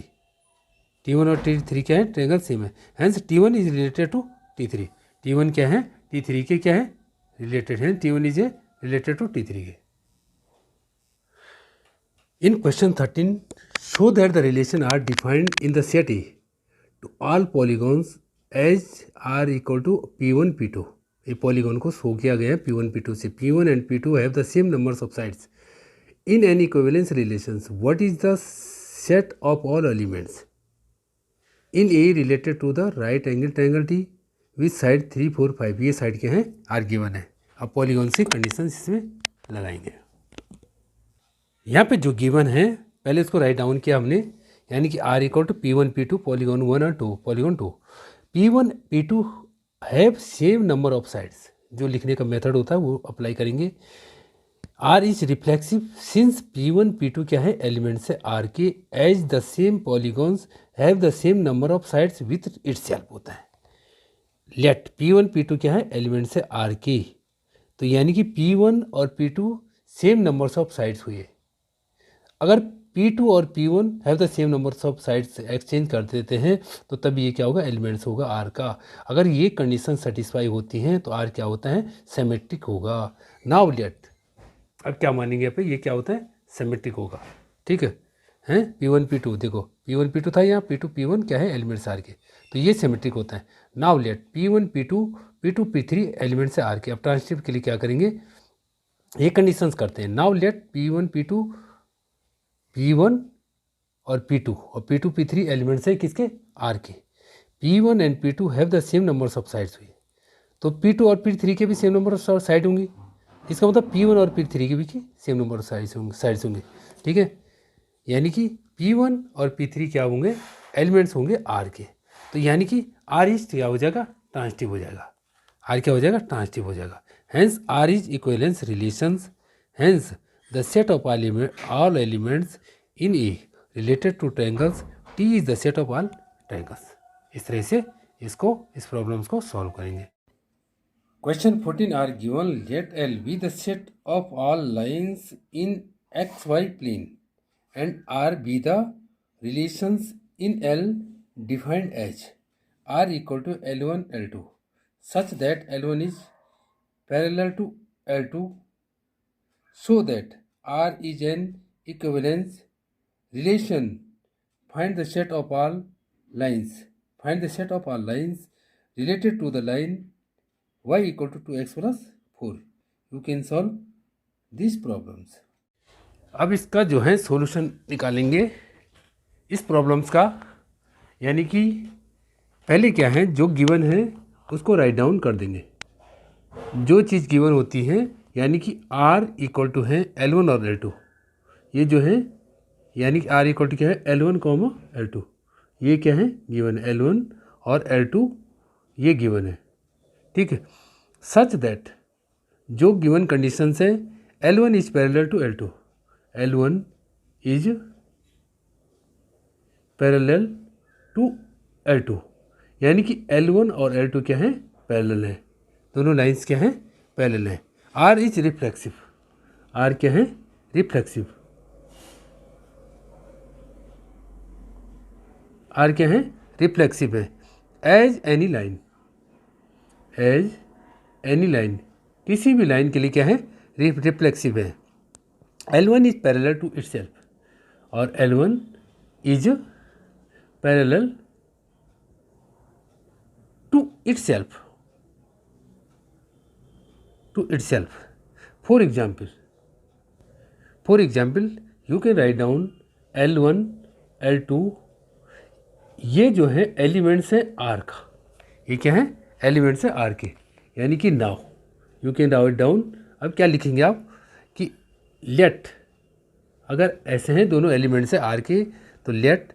T1 और T3 क्या है, ट्रायंगल सेम है, hence T1 is related to T3, T1 क्या है, T3 के क्या है, रिलेटेड है, T1 is A related to T3 के। In question 13, show that the relation are defined in the set A to all polygons as r equal to P1 P2। ये polygon को show किया गया है P1 P2 से, P1 and P2 have the same numbers of sides in an equivalence relations, what is the set of all elements in A related to the right angle triangle T with side 3 4 5, ये side के हैं R given है। अब polygon से condition इसमें लगाएंगे। यहाँ पे जो गिवन है पहले इसको राइट डाउन किया हमने, यानी कि R equal to P1 P2 polygon 1 और 2, polygon 2 P1 P2 have same number of sides, जो लिखने का मेथड होता है वो अप्लाई करेंगे। R is reflexive since P1 P2 क्या है, एलिमेंट से R के, as the same polygons have the same number of sides with itself होता है। लेट P1 P2 क्या है, एलिमेंट से R के, तो यानी कि P1 और P2 same numbers of sides हुए। अगर P2 और P1 have the same numbers of sides exchange कर देते हैं तो तब ये क्या होगा, एलिमेंट्स होगा R का। अगर ये कंडीशन सेटिस्फाई होती हैं तो R क्या होता है, सिमेट्रिक होगा। नाउ लेट अब क्या मानेंगे यहाँ पे, ये क्या होता है, सिमेट्रिक होगा। ठीक है, हैं P1 P2, देखो P1 P2 था यहाँ, P2 P1 क्या है, एलिमेंट्स आर के, तो ये सिमेट्रिक होता है। Now let P1 P2 P2 P3 elements R के। अब ट्रांजिटिव के लिए क्या करेंगे, ये कंडीशंस करते हैं। Now let P1 P2 P1 और P2 और P2 P3 एलिमेंट्स है किसके, आर के। P1 and P2 have the same numbers of sides हुई, तो P2 और P3 के भी सेम नंबर ऑफ साइड होंगी। इसका मतलब P1 और P3 के भी सेम नंबर ऑफ साइड्स होंगे। ठीक है, यानी कि P1 और P3 क्या होंगे, एलिमेंट्स होंगे आर के। तो यानी कि आर इज क्या हो जाएगा, ट्रांजिटिव हो जाएगा। आर क्या हो जाएगा, ट्रांजिटिव हो जाएगा। Hence are is equivalence relations, hence the set of all elements in A related to triangles, T is the set of all triangles. इस तरह से इस प्रॉब्लम्स को सॉल्व करेंगे। Question 14 are given. Let L be the set of all lines in XY plane and R be the relations in L defined as R equal to L1 L2 such that L1 is parallel to L2 so that R is an equivalence relation. Find the set of all lines. Find the set of all lines related to the line y equal to 2x plus 4. You can solve these problems. अब इसका जो है solution निकालेंगे इस problems का। यानी कि पहले क्या है, जो गिवन है उसको राइट डाउन कर देंगे। जो चीज़ गिवन होती है, यानी कि r इक्वल टू है L1 और L2, ये जो है यानी कि r इक्वल टू क्या है L1 कॉमा L2, ये क्या है गिवन है, L1 और L2 ये गिवन है। ठीक है, सच दैट जो गिवन कंडीशंस है, L1 is parallel to L2, L1 is parallel to L2, यानी कि L1 और L2 क्या है, पैरेलल है, दोनों लाइंस क्या हैं, पैरेलल है। R इज रिफ्लेक्सिव, R क्या है, रिफ्लेक्सिव, R क्या है, रिफ्लेक्सिव है। As any line, as any line, किसी भी लाइन के लिए क्या है, रिफ्लेक्सिव है। L1 is parallel to itself और L1 is parallel to itself, to itself. For example you can write down L1 L2, ये जो है एलिमेंट्स है आर का, ये क्या है, एलिमेंट्स है आर के, यानी कि now you can write down. अब क्या लिखेंगे आप कि लेट, अगर ऐसे हैं दोनों एलिमेंट्स है आर के, तो लेट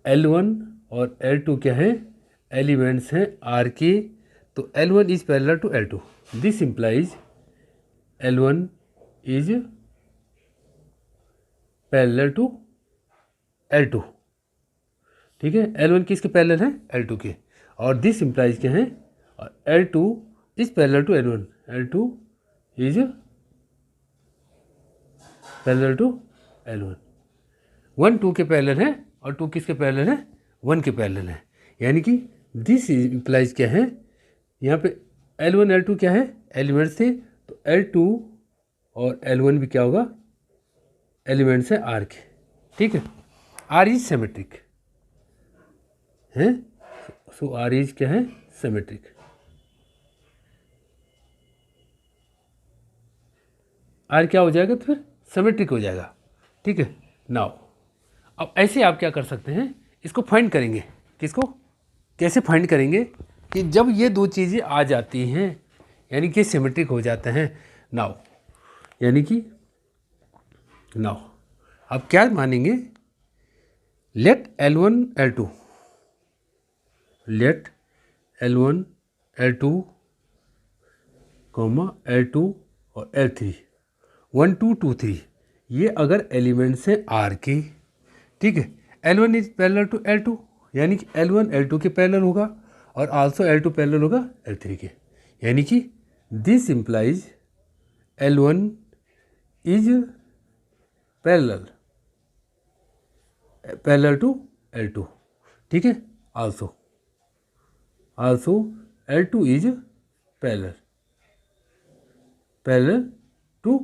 L1 और L2 क्या है, एलिमेंट्स हैं आर के, तो L1 is parallel to L2, this implies L1 is parallel to L2। ठीक है, L1 किसके पैरेलल है, L2 के, और दिस इम्प्लाइज क्या है, L2 is parallel to L1, L2 is parallel to L1। 1 2 के पैरेलल है और 2 किसके पैरेलल है, 1 के पैरेलल है, यानी कि दिस इम्प्लाइज क्या है, यहाँ पे L1 L2 क्या है, एलिमेंट्स थे, तो L2 और L1 भी क्या होगा, एलिमेंट्स है आर के। ठीक है, आर इज सिमेट्रिक है, सो आर इज क्या है, सिमेट्रिक। आर क्या हो जाएगा, तो फिर सिमेट्रिक हो जाएगा। ठीक है, नाउ अब ऐसे आप क्या कर सकते हैं, इसको फाइंड करेंगे। किसको, कैसे फाइंड करेंगे, कि जब ये दो चीज़ें आ जाती हैं यानी कि सिमेट्रिक हो जाते हैं। नाउ यानी कि नाउ अब क्या मानेंगे, late L1 L2, late L1 L2 comma L2 और L3 1 2 2 3, ये अगर एलिमेंट्स हैं आर के। ठीक है, L1 is parallel to L2, यानी कि L1 L2 के पैरेलल होगा और आल्सो L2 पैरेलल होगा L3 के, यानी कि this implies L1 is parallel to L2। ठीक है, also L2 is parallel to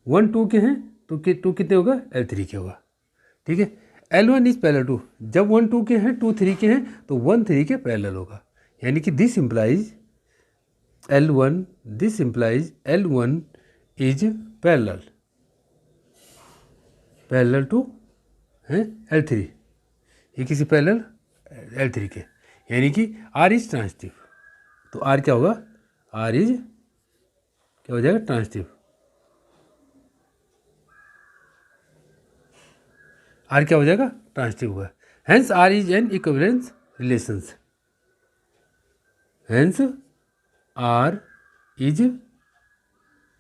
1 2 के हैं तो 2 कितने होगा, L3 के होगा, ठीक है। L1 इज पैरेलल टू, जब 1 2 के हैं 2 3 के हैं तो 1 3 के पैरेलल होगा, यानी कि this implies L1 is parallel to है L3, ये किसी पैरेलल L3 के, यानी कि R इज ट्रांजिटिव। तो R क्या होगा, R इज क्या हो जाएगा, ट्रांजिटिव। R क्या हो जाएगा, ट्रांजिटिव होगा। Hence R is an equivalence relations, hence R is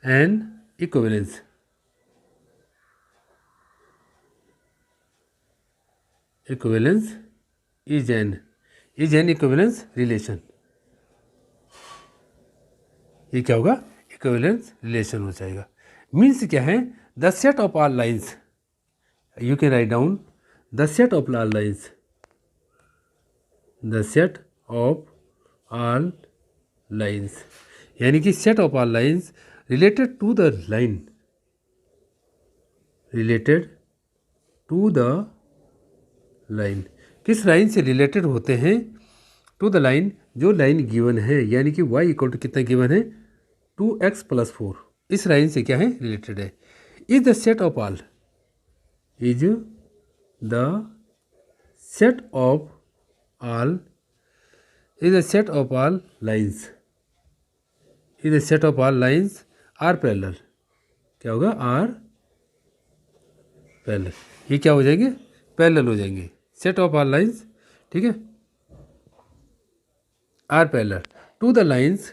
an equivalence is an equivalence relation. ये क्या होगा, इक्विवेलेंस रिलेशन हो जाएगा। मीन्स क्या है, the set of all lines, you can write down the set of all lines, the set of all lines, यानी कि set of all lines related to the line, related to the line, किस line से related होते हैं, to the line, जो line given है, यानी कि y इक्वल टू कितना गिवन है, 2x + 4, इस लाइन से क्या है, रिलेटेड है। Is the set of all, is the set of all, is the set of all lines, is the set of all lines are parallel, क्या होगा, are parallel, ये क्या हो जाएंगे, पैरेलल हो जाएंगे, सेट ऑफ ऑल लाइन्स, ठीक है, are parallel to the lines,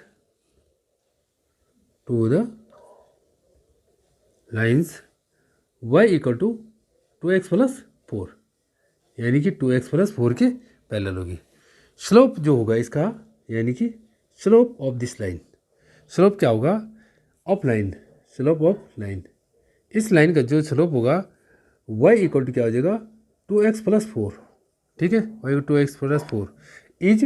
y equal to 2x + 4, यानी कि 2x + 4 के पैरेलल होगी। स्लोप जो होगा इसका, यानी कि slope of this line, slope क्या होगा, of line, slope of line, इस लाइन का जो स्लोप होगा y इक्वल टू क्या हो जाएगा, 2x + 4, ठीक है, y 2x + 4 is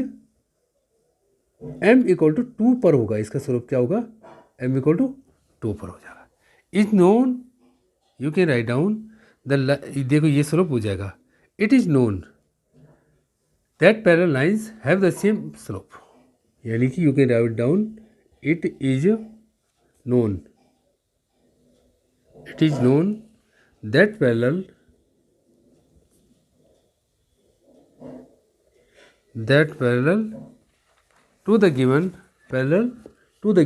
m equal to 2 पर होगा, इसका स्लोप क्या होगा, m इक्वल टू 2 पर हो जाएगा। Is known, you can write down the, देखो ये स्लोप हो जाएगा, it is known that parallel lines have the same slope, यानी कि you can write down it is known that parallel to the given parallel to the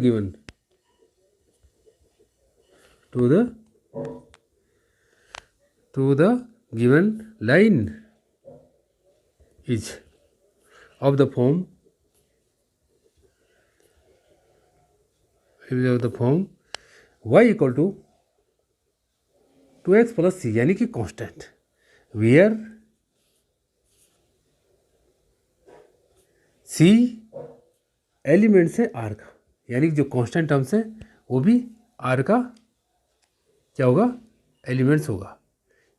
given line is of the form y equal to 2x + c, यानी कि constant, where c elements है R का, यानी कि जो constant terms है वो भी R का क्या होगा, एलिमेंट्स होगा,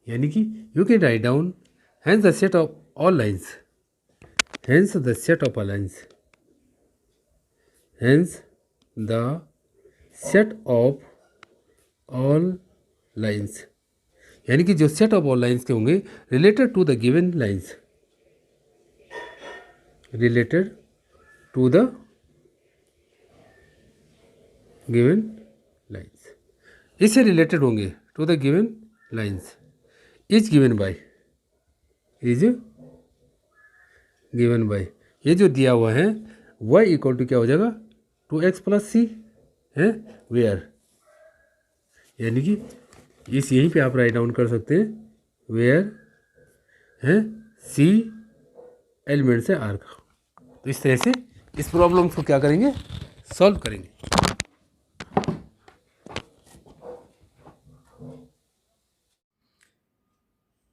यानी कि you can write down hence the set of all lines, hence the set of all lines, hence the set of all lines, यानी कि जो सेट ऑफ ऑल लाइन्स के होंगे related to the given lines, related to the given lines, इससे related होंगे to the given lines, is given by, ये जो दिया हुआ है y इक्वल टू क्या हो जाएगा, 2x + c है, वेयर, यानी कि इस यहीं पे आप राइट डाउन कर सकते हैं, वेयर है c एलिमेंट है R का। तो इस तरह से इस प्रॉब्लम को क्या करेंगे, सॉल्व करेंगे।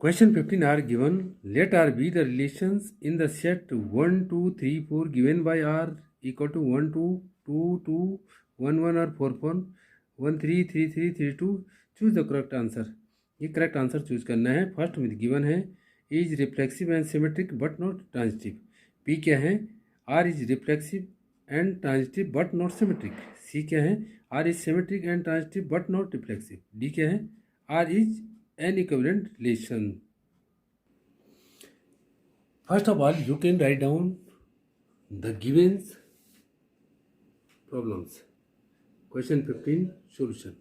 Question 15 are given. Let R be the relations in the set 1 2 3 4 given by R equal to 1 2 2 2 1 1 or 4 4 1 3 3 3 3 2. Choose the correct answer. ये करेक्ट आंसर चूज करना है। फर्स्ट में गिवन है is reflexive and symmetric but not transitive. P क्या है, are is reflexive and transitive but not symmetric. C क्या है, are is symmetric and transitive but not reflexive. D क्या है, are is an equivalent relation. First of all you can write down the givens problems. Question 15 solution,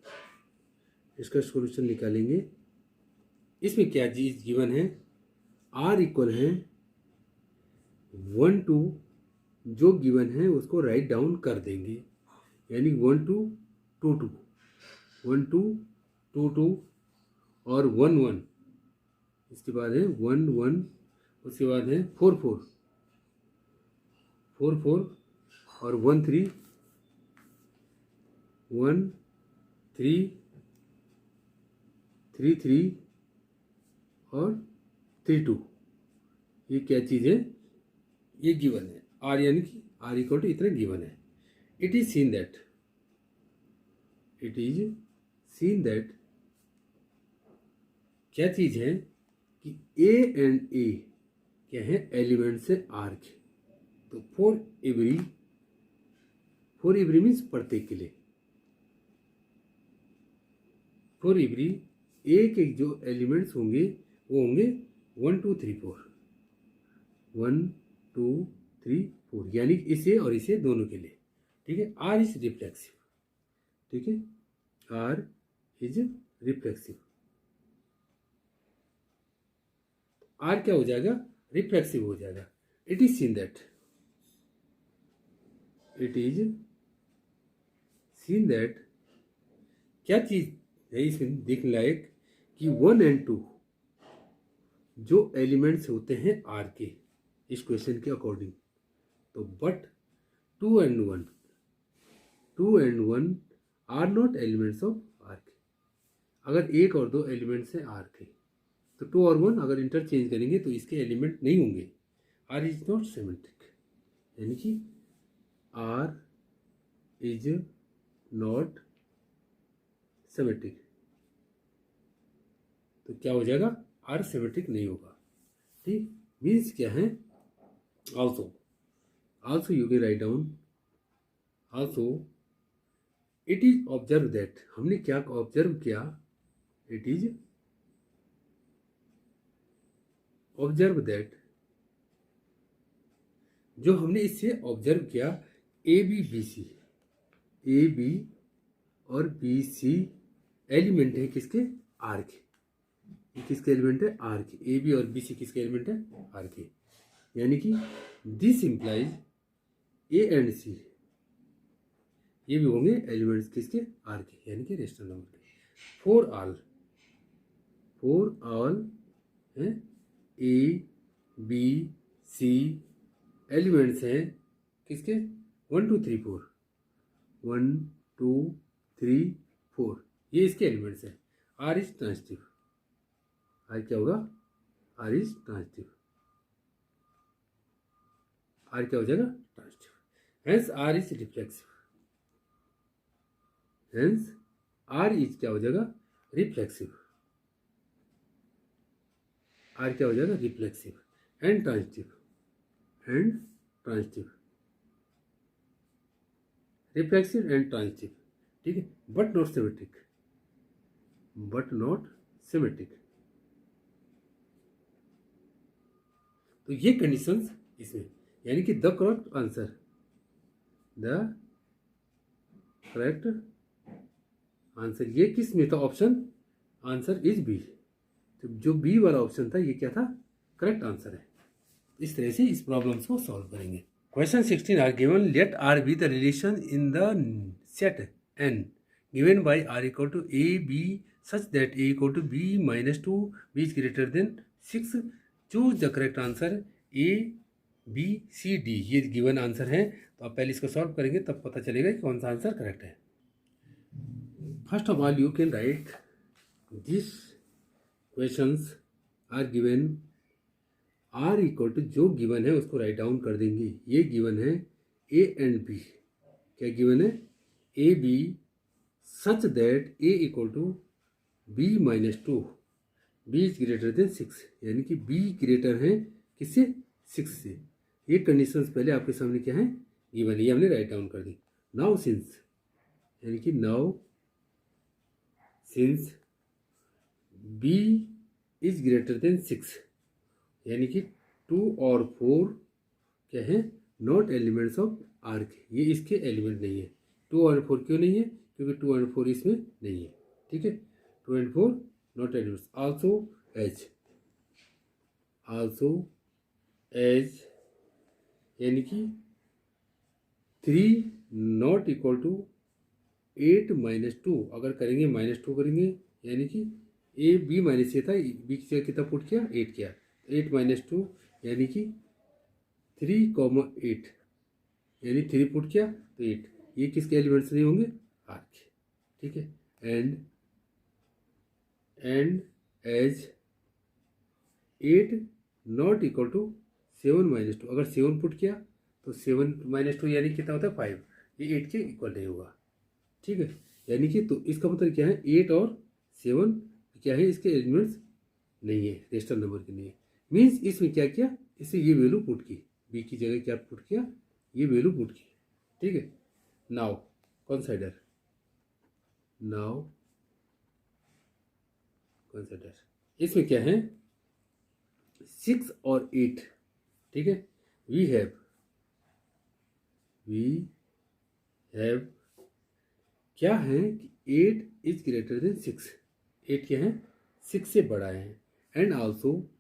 इसका solution निकालेंगे। इसमें क्या चीज given है, आर इक्वल है 1 to, जो गिवन है उसको राइट डाउन कर देंगे, यानी 1 to 2 2, 1 to 2 2 और 1 1, इसके बाद है 1 1, उसके बाद है 4 4 4 4 और 1 3 1 3 3 3 और 3 2। ये क्या चीज़ है, ये गिवन है आर, यानी कि आर इक्वल टू इतना गिवन है। इट इज सीन दैट क्या चीज है कि ए एंड ए क्या है, एलिमेंट्स है आर के। तो फॉर एवरी मीन्स प्रत्येक के लिए, फॉर एवरी ए के जो एलिमेंट्स होंगे वो होंगे 1 2 3 4, 1 2 3 4, यानी इसे और इसे दोनों के लिए। ठीक है, आर इज रिफ्लेक्सिव। ठीक है, आर इज रिफ्लेक्सिव। आर क्या हो जाएगा, रिफ्लेक्सिव हो जाएगा। इट इज सीन दैट क्या चीज है इसमें देखने लायक कि 1 and 2 जो एलिमेंट्स होते हैं आर के इस क्वेश्चन के अकॉर्डिंग, तो but 2 and 1 are not elements of are के। अगर एक और दो एलिमेंट्स हैं आर के, तो 2 और 1 अगर इंटरचेंज करेंगे तो इसके एलिमेंट नहीं होंगे। आर इज नॉट सिमेट्रिक, यानी कि आर इज नॉट सिमेट्रिक। तो क्या हो जाएगा, आर सिमेट्रिक नहीं होगा। ठीक, मीन्स क्या है, also you can write down, also it is observed that, हमने क्या ऑब्जर्व किया, it is observed that, जो हमने इससे ऑब्जर्व किया ए बी और बी सी एलिमेंट है किसके, आर के। ये किसके एलिमेंट है, आर के। ए बी और बी सी किसके एलिमेंट है, आर के। यानी कि दिस इंप्लाइज ए एंड सी, ये भी होंगे एलिमेंट्स किसके, आर के, यानी कि रेशनल नंबर के। फॉर ऑल है ए बी सी एलिमेंट्स हैं किसके, 1 2 3 4, 1 2 3 4, ये इसके एलिमेंट्स हैं। आर इज ट्रांजिटिव, आर क्या होगा, आर इज ट्रांजिटिव, आर क्या हो जाएगा, transitive. Hence are is reflexive, hence are is क्या हो जाएगा, रिफ्लेक्सिव। आर क्या हो जाएगा, reflexive and transitive, reflexive and transitive. ठीक है, बट नॉट सिमेट्रिक। तो ये कंडीशंस इसमें, यानी कि द करेक्ट आंसर ये किस में था, ऑप्शन आंसर इज बी। तो जो बी वाला ऑप्शन था ये क्या था, करेक्ट आंसर है। इस तरह से इस प्रॉब्लम्स को सॉल्व करेंगे। Question 16 are given, let R be the relation in the set N given by R equal to A B such that a equal to b -2 b is greater than 6। Choose the correct answer A B C D. ये given answer है, तो आप पहले इसको solve करेंगे तब पता चलेगा कि कौन सा आंसर करेक्ट है। First of all you can write this questions are given, R equal to जो गिवन है उसको राइट डाउन कर देंगे। ये गिवन है ए एंड बी, क्या गिवन है, a B such that a equal to b -2 b is greater than 6, यानी कि बी ग्रेटर है किससे, 6 से। ये कंडीशंस पहले आपके सामने क्या है, गिवन है, ये हमने राइट डाउन कर दी। नाउ सिंस, यानी कि now since B is greater than 6, यानी कि 2 और 4 क्या है, नॉट एलिमेंट्स ऑफ आर के, ये इसके एलिमेंट नहीं है। 2 और 4 क्यों नहीं है, क्योंकि 2 और 4 इसमें नहीं है। ठीक है, 2 and 4 not elements. Also as यानी कि 3 नॉट इक्वल टू 8 - 2, अगर करेंगे -2 करेंगे, यानी कि ए बी माइनस ए था, बी की जगह कितना पुट किया, 8 किया, 8 - 2 यानी कि 3, 8, यानी 3 पुट किया तो 8, ये किसके एलिमेंट्स नहीं होंगे, आर के। ठीक है, and as 8 not equal to 7 - 2, अगर 7 पुट किया तो 7 - 2 यानी कितना होता है 5, ये 8 के इक्वल नहीं होगा। ठीक है, यानी कि तो इसका मतलब क्या है, 8 और 7 क्या है, इसके एलिमेंट्स नहीं है, रेशनल नंबर के नहीं है। मीन्स इसमें क्या किया, इससे ये वैल्यू पुट की, बी की जगह क्या पुट किया, ये वैल्यू पुट की। ठीक है, नाउ कंसिडर इसमें क्या है, 6 और 8। ठीक है, वी हैव क्या है कि 8 इज ग्रेटर देन 6, 8 क्या है, 6 से बड़ा है। एंड आल्सो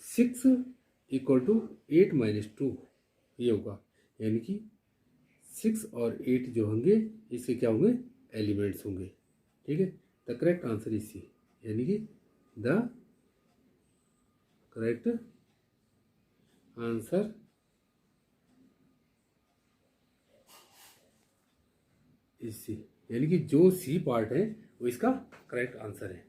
6 इक्वल टू 8 - 2, ये होगा, यानी कि 6 और 8 जो होंगे इसके क्या होंगे, एलिमेंट्स होंगे। ठीक है, the correct answer is C, यानी कि the correct answer is C, यानी कि जो सी पार्ट है वो इसका करेक्ट आंसर है।